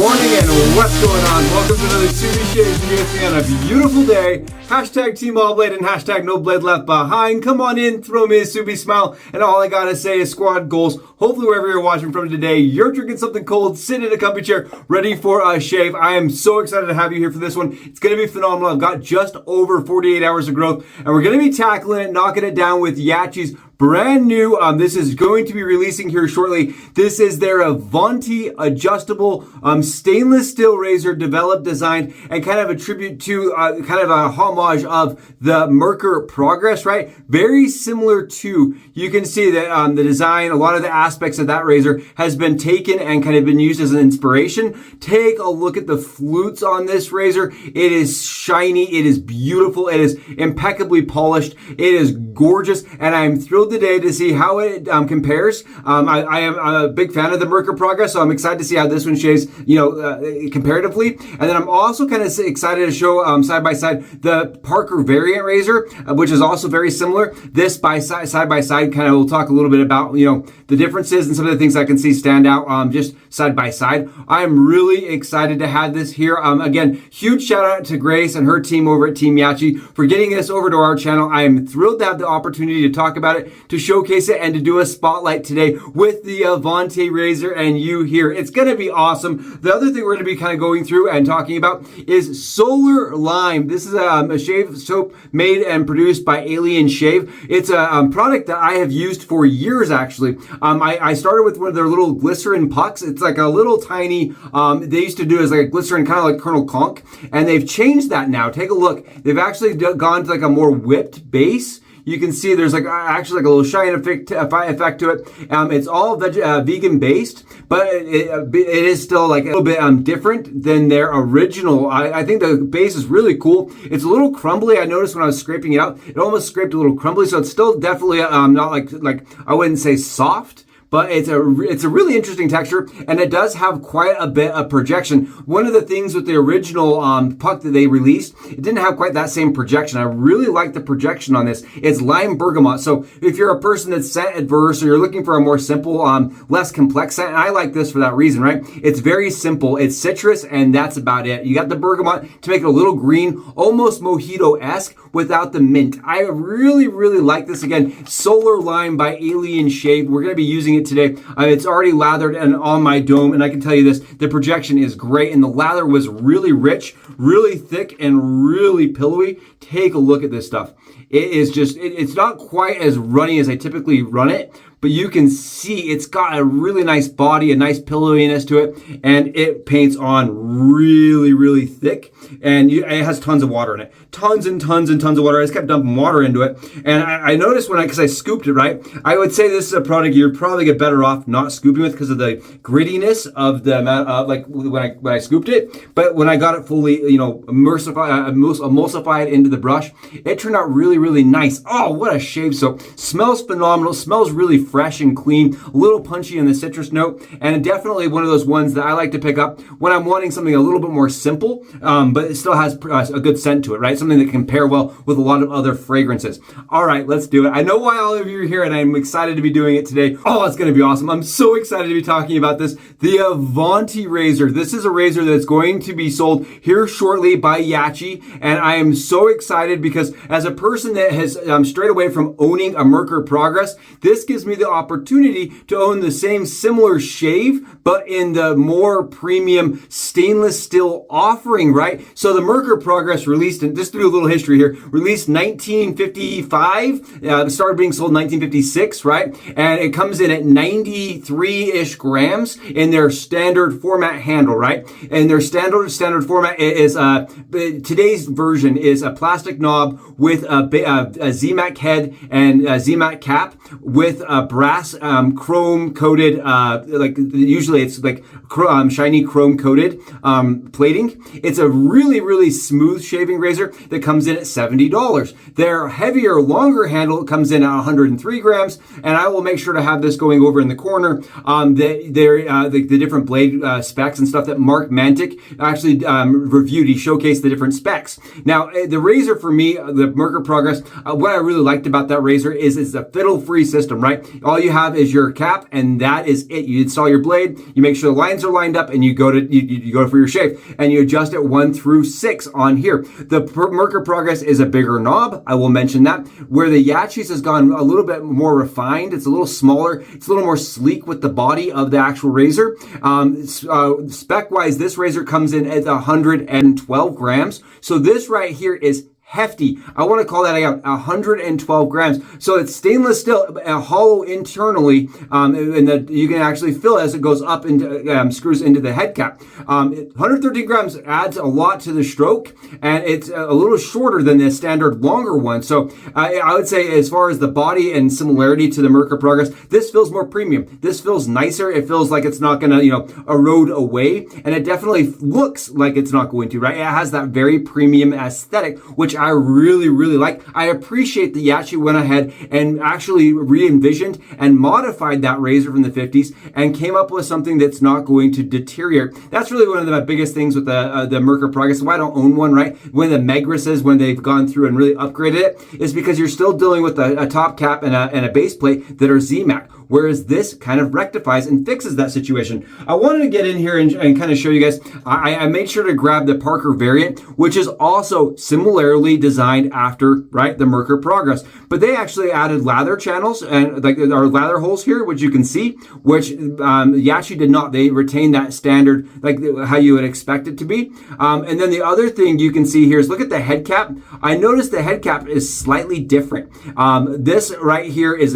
morning and what's going on? Welcome to another Subie Shades on a beautiful day. Hashtag Team All Blade and hashtag No Blade Left Behind. Come on in, throw me a Subie smile, and all I gotta say is squad goals. Hopefully wherever you're watching from today, you're drinking something cold, sitting in a comfy chair, ready for a shave. I am so excited to have you here for this one. It's gonna be phenomenal. I've got just over 48 hours of growth, and we're gonna be tackling it, knocking it down with YAQI's brand new, this is going to be releasing here shortly. This is their Avanti adjustable stainless steel razor, developed, designed, and kind of a tribute to, kind of a homage of the Merkur Progress, right? Very similar to, you can see that the design, a lot of the aspects of that razor has been taken and kind of been used as an inspiration. Take a look at the flutes on this razor. It is shiny, it is beautiful, it is impeccably polished, it is gorgeous, and I'm thrilled today to see how it compares. I am a big fan of the Merkur Progress, so I'm excited to see how this one shaves, comparatively. And then I'm also kind of excited to show side by side the Parker variant razor, which is also very similar. This side by side, kind of we'll talk a little bit about the differences and some of the things I can see stand out just side by side. I am really excited to have this here. Again, huge shout out to Grace and her team over at Team Yaqi for getting this over to our channel. I am thrilled to have the opportunity to talk about it, to showcase it, and to do a spotlight today with the Avanti razor and you here. It's going to be awesome. The other thing we're going to be kind of going through and talking about is Solar Lime. This is a shave soap made and produced by Alien Shave. It's a product that I have used for years, actually. I started with one of their little glycerin pucks. It's like a little tiny, they used to do as like a glycerin, kind of like Colonel Conk, and they've changed that now. Take a look. They've actually gone to like a more whipped base. You can see there's like actually like a little shine effect to it. It's all vegan based, but it is still like a little bit different than their original. I think the base is really cool. It's a little crumbly. I noticed when I was scraping it out, it almost scraped a little crumbly. So it's still definitely not like I wouldn't say soft, but it's a really interesting texture, and it does have quite a bit of projection. One of the things with the original puck that they released, it didn't have quite that same projection. I really like the projection on this. It's lime bergamot. So if you're a person that's scent adverse or you're looking for a more simple, less complex scent, and I like this for that reason, right? It's very simple. It's citrus, and that's about it. You got the bergamot to make it a little green, almost mojito-esque without the mint. I really, really like this. Again, Solar Lime by Alien Shave. We're going to be using it today. It's already lathered and on my dome, and I can tell you this, the projection is great, and the lather was really rich, really thick, and really pillowy. Take a look at this stuff. It is just, it's not quite as runny as I typically run it, but you can see it's got a really nice body, a nice pillowiness to it, and it paints on really, really thick, and it has tons of water in it. Tons and tons and tons of water. I just kept dumping water into it, and I noticed because I scooped it, right? I would say this is a product you'd probably get better off not scooping with because of the grittiness of the amount, like when I scooped it, but when I got it fully, emulsified into the brush, it turned out really, really nice. Oh, what a shave soap. Smells phenomenal. Smells really fresh and clean, a little punchy in the citrus note, and definitely one of those ones that I like to pick up when I'm wanting something a little bit more simple, but it still has a good scent to it, right? Something that can pair well with a lot of other fragrances. All right, let's do it. I know why all of you are here, and I'm excited to be doing it today. Oh, it's going to be awesome. I'm so excited to be talking about this. The Avanti razor. This is a razor that's going to be sold here shortly by YAQI, and I am so excited because as a person that has strayed away from owning a Merkur Progress, this gives me the opportunity to own the same similar shave, but in the more premium stainless steel offering, right? So the Merkur Progress released, and just to do a little history here, released 1955, started being sold in 1956, right? And it comes in at 93-ish grams in their standard format handle, right? And their standard format is, today's version is a plastic knob with a ZMAC head and a ZMAC cap with a brass chrome coated, usually it's like shiny chrome coated plating. It's a really, really smooth shaving razor that comes in at $70. Their heavier, longer handle comes in at 103 grams, and I will make sure to have this going over in the corner. The different blade specs and stuff that Mark Mantic actually reviewed. He showcased the different specs. Now, the razor for me, the Merkur Progress, what I really liked about that razor is it's a fiddle-free system, right? All you have is your cap, and that is it. You install your blade, you make sure the lines are lined up, and you go for your shave, and you adjust it 1 through 6 on here. The Merkur Progress is a bigger knob. I will mention that. Where the YAQI's has gone a little bit more refined. It's a little smaller. It's a little more sleek with the body of the actual razor. Spec-wise, this razor comes in at 112 grams. So this right here is hefty. I want to call that out, 112 grams. So it's stainless steel, hollow internally, and that you can actually feel it as it goes up and screws into the head cap. 113 grams adds a lot to the stroke, and it's a little shorter than the standard longer one. So I would say, as far as the body and similarity to the Merkur Progress, this feels more premium. This feels nicer. It feels like it's not going to, erode away, and it definitely looks like it's not going to, right? It has that very premium aesthetic, which I really, really like. I appreciate that YAQI went ahead and actually re-envisioned and modified that razor from the 50s and came up with something that's not going to deteriorate. That's really one of the biggest things with the Merkur Progress. Why I don't own one, right? When the Megrises, when they've gone through and really upgraded it, is because you're still dealing with a top cap and a base plate that are ZMAC. Whereas this kind of rectifies and fixes that situation. I wanted to get in here and kind of show you guys. I made sure to grab the Parker variant, which is also similarly designed after, right, the Merkur Progress. But they actually added lather channels and like our lather holes here, which you can see, which YAQI did not. They retained that standard, like how you would expect it to be. And then the other thing you can see here is look at the head cap. I noticed the head cap is slightly different. This right here is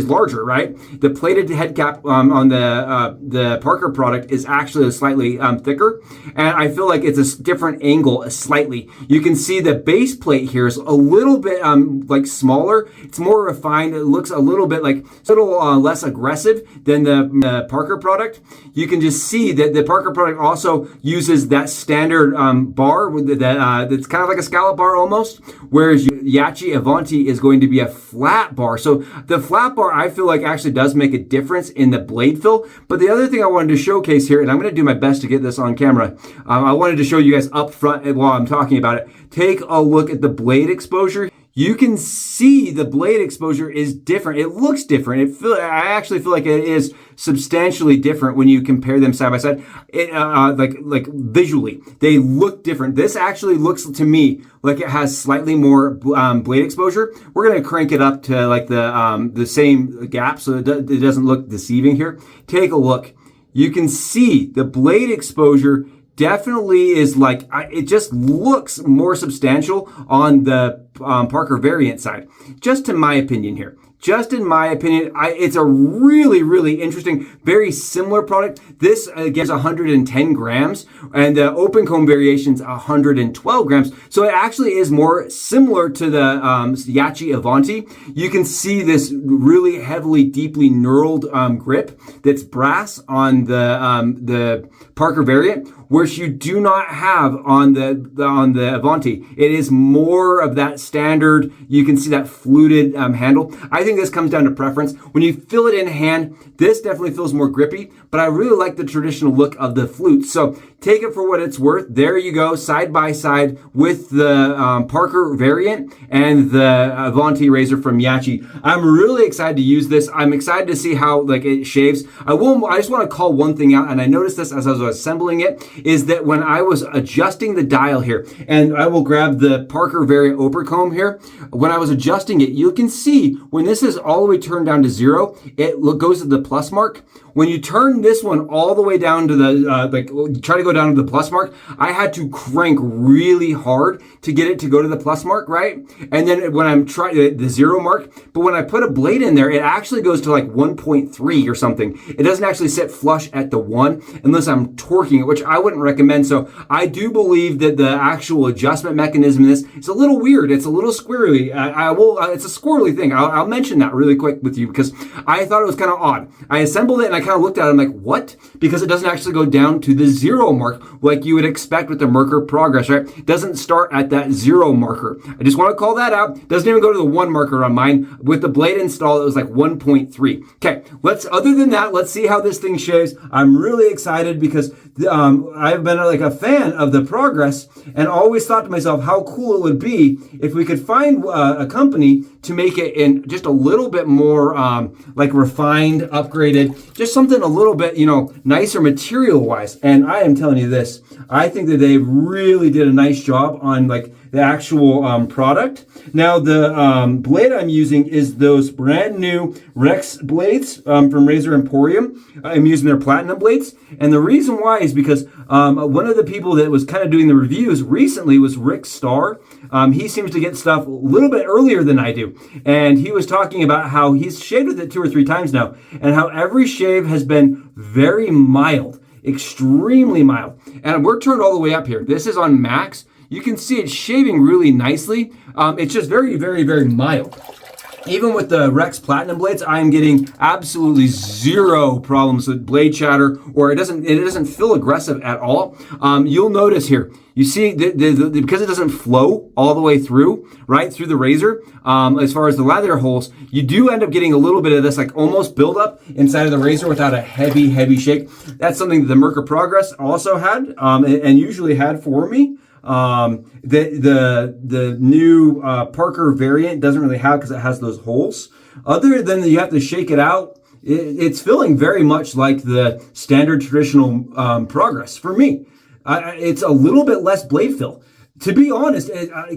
larger. Right, the plated head cap on the Parker product is actually slightly thicker, and I feel like it's a different angle slightly. You can see the base plate here is a little bit like smaller. It's more refined. It looks a little bit like a little less aggressive than the Parker product. You can just see that the Parker product also uses that standard bar with that's kind of like a scallop bar almost, whereas YAQI Avanti is going to be a flat bar. So the flat bar, I feel like, actually does make a difference in the blade fill. But the other thing I wanted to showcase here, and I'm going to do my best to get this on camera, I wanted to show you guys up front while I'm talking about it. Take a look at the blade exposure. You can see the blade exposure is different. It looks different. I actually feel like it is substantially different when you compare them side by side. Like visually, they look different. This actually looks to me like it has slightly more blade exposure. We're going to crank it up to like the same gap so it doesn't look deceiving here. Take a look. You can see the blade exposure definitely is like, it just looks more substantial on the Parker variant side, just in my opinion here. Just in my opinion, it's a really, really interesting, very similar product. This gives 110 grams, and the open comb variation's 112 grams. So it actually is more similar to the YAQI Avanti. You can see this really heavily, deeply knurled grip that's brass on the Parker variant, which you do not have on the Avanti. It is more of that standard. You can see that fluted handle. I think this comes down to preference. When you feel it in hand, this definitely feels more grippy, but I really like the traditional look of the flute. So take it for what it's worth. There you go, side by side with the Parker variant and the Avanti razor from YAQI. I'm really excited to use this. I'm excited to see how it shaves. I just want to call one thing out, and I noticed this as I was assembling it, is that when I was adjusting the dial here, and I will grab the Parker variant open comb here, when I was adjusting it, you can see when this is all the way turned down to 0, it goes to the plus mark. When you turn this one all the way down to the, try to go down to the plus mark, I had to crank really hard to get it to go to the plus mark, right? And then when I'm trying the 0 mark, but when I put a blade in there, it actually goes to like 1.3 or something. It doesn't actually sit flush at the 1 unless I'm torquing it, which I wouldn't recommend. So I do believe that the actual adjustment mechanism in this is a little weird. It's a little squirrely. It's a squirrely thing. I'll mention that really quick with you because I thought it was kind of odd. I assembled it and I kind of looked at it. I'm like, what? Because it doesn't actually go down to the 0 mark like you would expect with the Merkur Progress, right? It doesn't start at that 0 marker. I just want to call that out. It doesn't even go to the 1 marker on mine. With the blade install, it was like 1.3. Okay, other than that, let's see how this thing shaves. I'm really excited because I've been like a fan of the Progress and always thought to myself how cool it would be if if we could find a company to make it in just a little bit more like refined, upgraded, just something a little bit, you know, nicer material-wise. And I am telling you this, I think that they really did a nice job on like the actual product. Now the blade I'm using is those brand new Rex blades from Razor Emporium. I'm using their platinum blades, and the reason why is because one of the people that was kind of doing the reviews recently was Rick Starr. He seems to get stuff a little bit earlier than I do, and he was talking about how he's shaved with it 2 or 3 times now, and how every shave has been very mild, extremely mild. And we're turned all the way up here. This is on max. You can see it shaving really nicely. It's just very, very, very mild. Even with the Rex Platinum blades, I'm getting absolutely zero problems with blade chatter, or it doesn't feel aggressive at all. You'll notice here, you see, because it doesn't flow all the way through, right, through the razor, as far as the lather holes, you do end up getting a little bit of this like almost buildup inside of the razor without a heavy, heavy shake. That's something that the Merkur Progress also had, and usually had for me. The new Parker variant doesn't really have, because it has those holes. Other than you have to shake it out, it's feeling very much like the standard traditional Progress for me. It's a little bit less blade fill. To be honest,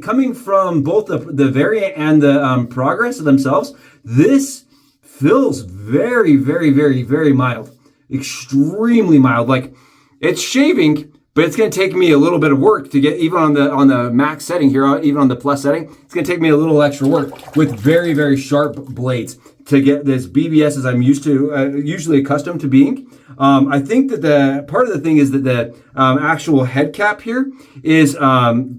coming from both the variant and the Progress themselves, this feels very, very, very, very mild. Extremely mild. Like, it's shaving, but it's going to take me a little bit of work to get, even on the max setting here, even on the plus setting, it's going to take me a little extra work with very, very sharp blades to get this BBS as I'm used to, usually accustomed to being. I think that the part of the thing is that the actual head cap here is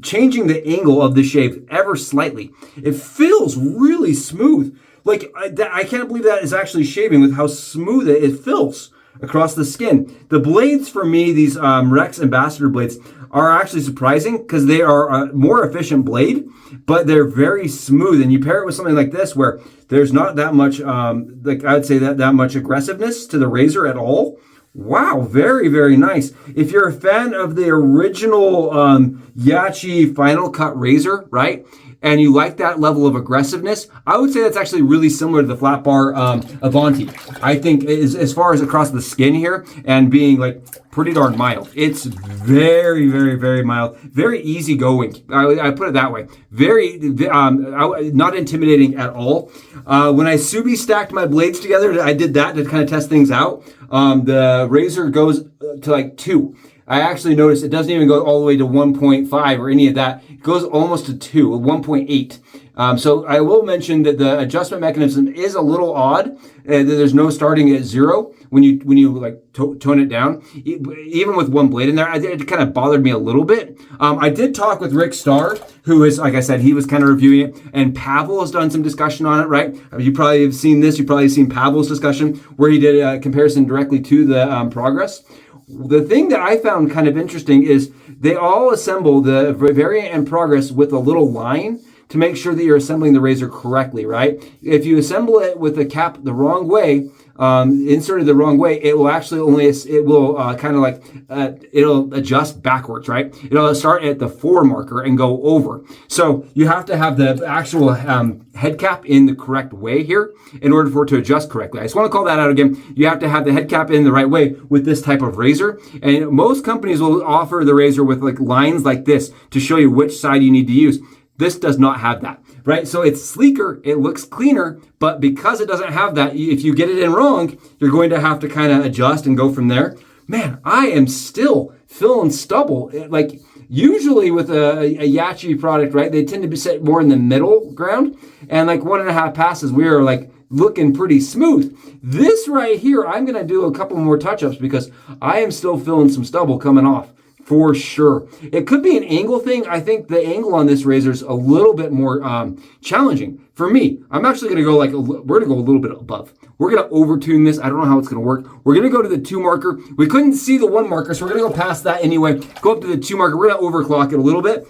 changing the angle of the shave ever slightly. It feels really smooth. Like, I can't believe that is actually shaving with how smooth it feels across the skin. The blades for me, these Rex Ambassador blades, are actually surprising because they are a more efficient blade, but they're very smooth. And you pair it with something like this where there's not that much, like I'd say that much aggressiveness to the razor at all. Wow, very, very nice. If you're a fan of the original YAQI Final Cut razor, right, and you like that level of aggressiveness, I would say that's actually really similar to the flat bar Avanti. I think as far as across the skin here and being like pretty darn mild. It's very, very, very mild, very easygoing. I put it that way. Very, not intimidating at all. When I Subie stacked my blades together, I did that to kind of test things out. The razor goes to like 2. I actually noticed it doesn't even go all the way to 1.5 or any of that. It goes almost to 2, 1.8. So I will mention that the adjustment mechanism is a little odd. There's no starting at 0 when you like tone it down. Even with one blade in there, it kind of bothered me a little bit. I did talk with Rick Starr, who is, like I said, he was kind of reviewing it, and Pavel has done some discussion on it, right? You probably have seen this. You've probably seen Pavel's discussion where he did a comparison directly to the Progress. The thing that I found kind of interesting is they all assemble the variant and Progress with a little line to make sure that you're assembling the razor correctly, right? If you assemble it with the cap the wrong way, inserted the wrong way, it will actually it'll adjust backwards, right? It'll start at the 4 marker and go over. So you have to have the actual head cap in the correct way here in order for it to adjust correctly. I just want to call that out again. You have to have the head cap in the right way with this type of razor. And most companies will offer the razor with like lines like this to show you which side you need to use. This does not have that, right? So it's sleeker, it looks cleaner, but because it doesn't have that, if you get it in wrong, you're going to have to kind of adjust and go from there. Man, I am still feeling stubble. Like usually with a YAQI product, right, they tend to be set more in the middle ground, and like 1.5 passes, we are like looking pretty smooth. This right here, I'm going to do a couple more touch-ups because I am still feeling some stubble coming off. For sure. It could be an angle thing. I think the angle on this razor is a little bit more challenging for me. I'm actually going to go we're going to go a little bit above. We're going to overtune this. I don't know how it's going to work. We're going to go to the 2 marker. We couldn't see the 1 marker, so we're going to go past that anyway. Go up to the 2 marker. We're going to overclock it a little bit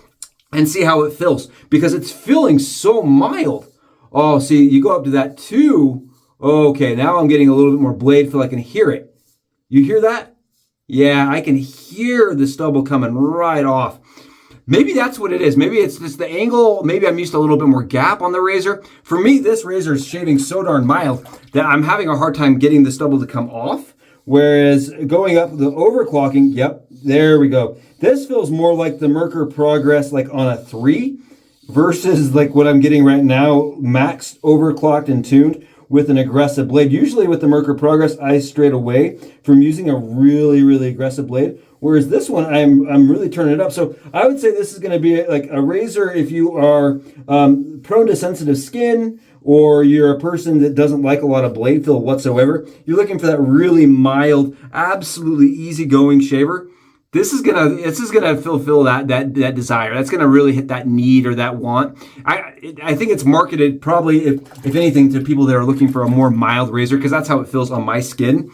and see how it feels because it's feeling so mild. Oh, see, you go up to that 2. Okay, now I'm getting a little bit more blade feel. I can hear it. You hear that? Yeah, I can hear the stubble coming right off. Maybe that's what it is. Maybe it's just the angle. Maybe I'm used to a little bit more gap on the razor. For me, this razor is shaving so darn mild that I'm having a hard time getting the stubble to come off. Whereas going up the overclocking, yep, there we go. This feels more like the Merkur Progress, like on a 3 versus like what I'm getting right now, maxed, overclocked, and tuned with an aggressive blade. Usually with the Merkur Progress, I strayed away from using a really, really aggressive blade. Whereas this one, I'm really turning it up. So I would say this is going to be like a razor if you are prone to sensitive skin, or you're a person that doesn't like a lot of blade feel whatsoever. You're looking for that really mild, absolutely easygoing shaver. This is gonna fulfill that desire. That's gonna really hit that need or that want. I think it's marketed probably, if anything, to people that are looking for a more mild razor, because that's how it feels on my skin.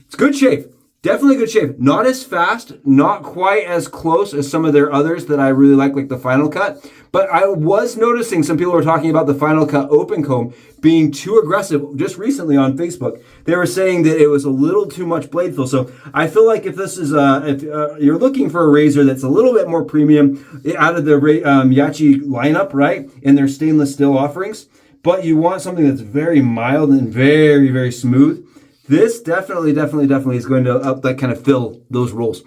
It's good shave. Definitely a good shave. Not as fast, not quite as close as some of their others that I really like the Final Cut. But I was noticing some people were talking about the Final Cut open comb being too aggressive just recently on Facebook. They were saying that it was a little too much blade fill. So I feel like if this is, if you're looking for a razor that's a little bit more premium out of the YAQI lineup, right, in their stainless steel offerings, but you want something that's very mild and very, very smooth, this definitely is going to kind of fill those roles.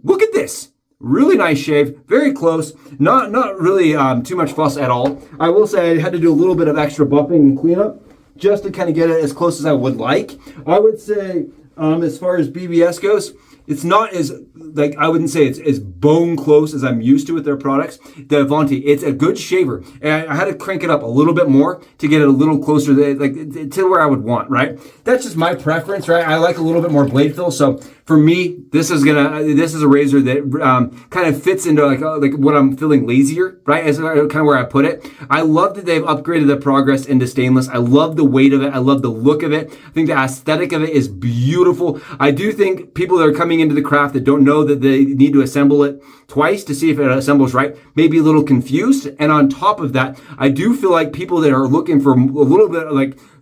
Look at this. Really nice shave, very close, not really too much fuss at all. I will say I had to do a little bit of extra buffing and cleanup just to kind of get it as close as I would like. I would say as far as BBS goes, it's not as, like, I wouldn't say it's as bone close as I'm used to with their products. The Avanti, it's a good shaver. And I had to crank it up a little bit more to get it a little closer to where I would want, right? That's just my preference, right? I like a little bit more blade fill. So for me, this is a razor that kind of fits into like what I'm feeling lazier, right? As kind of where I put it. I love that they've upgraded the Progress into stainless. I love the weight of it. I love the look of it. I think the aesthetic of it is beautiful. I do think people that are coming into the craft that don't know that they need to assemble it twice to see if it assembles right may be a little confused. And on top of that, I do feel like people that are looking for a little bit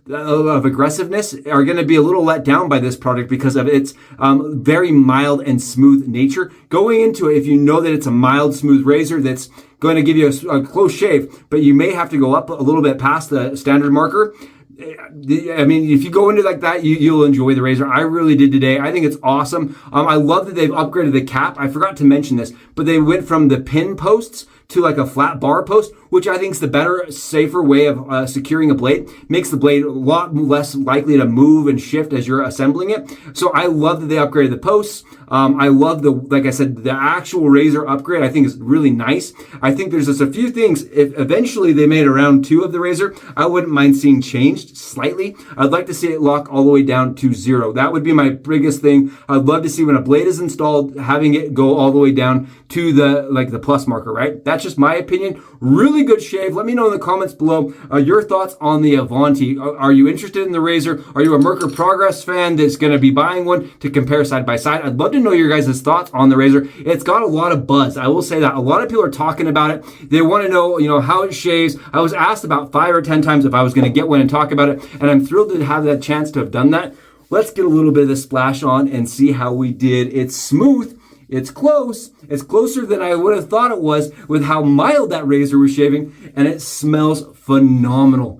of aggressiveness are going to be a little let down by this product because of its very mild and smooth nature. Going into it, if you know that it's a mild, smooth razor that's going to give you a close shave, but you may have to go up a little bit past the standard marker. I mean, if you go into like that, you'll enjoy the razor. I really did today. I think it's awesome. I love that they've upgraded the cap. I forgot to mention this, but they went from the pin posts to like a flat bar post, which I think is the better, safer way of securing a blade. Makes the blade a lot less likely to move and shift as you're assembling it. So I love that they upgraded the posts. I love like I said, the actual razor upgrade I think is really nice. I think there's just a few things, if eventually they made a round 2 of the razor, I wouldn't mind seeing changed slightly. I'd like to see it lock all the way down to 0. That would be my biggest thing. I'd love to see when a blade is installed, having it go all the way down to the plus marker, right? That's just my opinion. Really good shave. Let me know in the comments below your thoughts on the Avanti. Are you interested in the razor? Are you a Merkur Progress fan that's going to be buying one to compare side by side? I'd love to know your guys' thoughts on the razor. It's got a lot of buzz. I will say that. A lot of people are talking about it. They want to know, how it shaves. I was asked about 5 or 10 times if I was going to get one and talk about it, and I'm thrilled to have that chance to have done that. Let's get a little bit of the splash on and see how we did. It's smooth. It's close. It's closer than I would have thought it was with how mild that razor was shaving, and it smells phenomenal.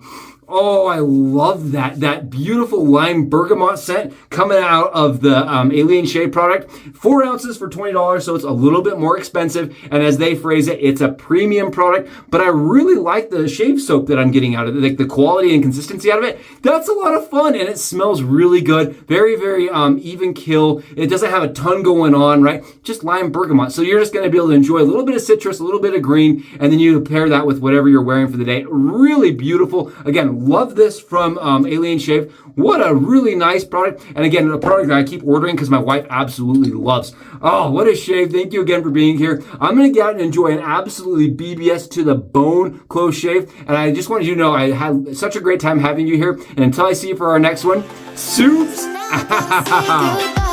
Oh, I love that beautiful lime bergamot scent coming out of the Alien Shave product. 4 ounces for $20, so it's a little bit more expensive. And as they phrase it, it's a premium product. But I really like the shave soap that I'm getting out of it, like the quality and consistency out of it. That's a lot of fun, and it smells really good. Very, very even kill. It doesn't have a ton going on, right? Just lime bergamot. So you're just going to be able to enjoy a little bit of citrus, a little bit of green, and then you pair that with whatever you're wearing for the day. Really beautiful. Again, love this from Alien Shave. What a really nice product. And again, a product that I keep ordering because my wife absolutely loves. Oh, what a shave. Thank you again for being here. I'm going to get out and enjoy an absolutely BBS to the bone close shave. And I just wanted you to know I had such a great time having you here. And until I see you for our next one, Soups out.